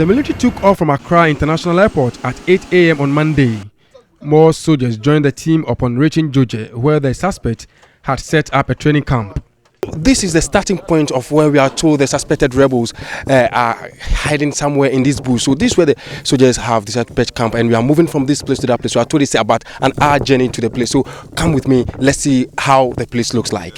The military took off from Accra International Airport at 8 a.m. on Monday. More soldiers joined the team upon reaching Joje, where the suspect had set up a training camp. This is the starting point of where we are told the suspected rebels are hiding somewhere in this bush. So this is where the soldiers have decided to pitch camp, and we are moving from this place to that place. So I told you about an hour journey to the place. So come with me, let's see how the place looks like.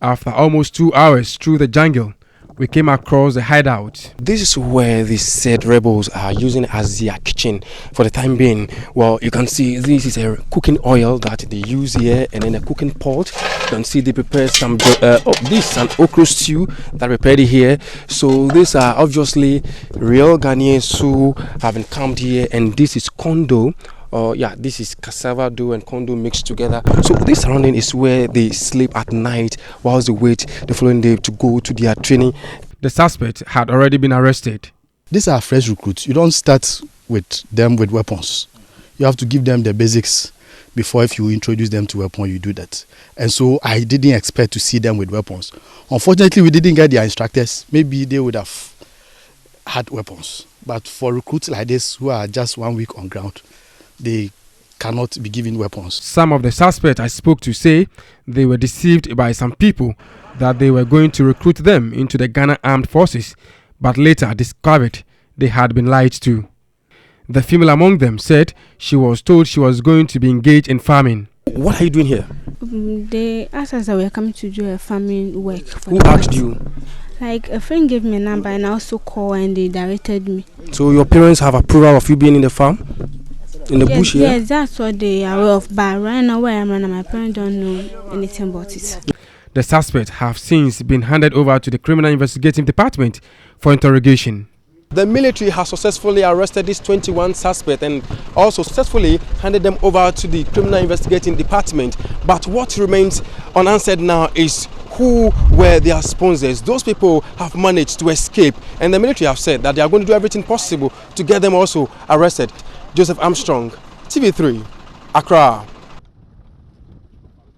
After almost 2 hours through the jungle, we came across the hideout. This is where the said rebels are using as their kitchen for the time being. Well, you can see this is a cooking oil that they use here, and then a cooking pot. You can see they prepare some this is an okra stew that prepared here. So these are obviously real Ghanaians who have been camped here, and this is kondo. This is cassava dough and kondo mixed together. So this surrounding is where they sleep at night whilst they wait the following day to go to their training. The suspect had already been arrested. These are fresh recruits. You don't start with them with weapons. You have to give them the basics before, if you introduce them to weapons, you do that. And so I didn't expect to see them with weapons. Unfortunately, we didn't get their instructors. Maybe they would have had weapons. But for recruits like this who are just 1 week on ground, they cannot be given weapons. Some of the suspects I spoke to say they were deceived by some people that they were going to recruit them into the Ghana Armed Forces, but later discovered they had been lied to. The female among them said she was told she was going to be engaged in farming. What are you doing here? They asked us that we are coming to do a farming work. Who asked you? Like a friend gave me a number and I also called and they directed me. So your parents have approval of you being in the farm? In the bush here? Yes, that's what they are aware of. But right now where I'm at, my parents don't know anything about it. The suspects have since been handed over to the Criminal Investigative Department for interrogation. The military has successfully arrested these 21 suspects and also successfully handed them over to the Criminal Investigating Department. But what remains unanswered now is who were their sponsors. Those people have managed to escape, and the military have said that they are going to do everything possible to get them also arrested. Joseph Armstrong, TV3, Accra.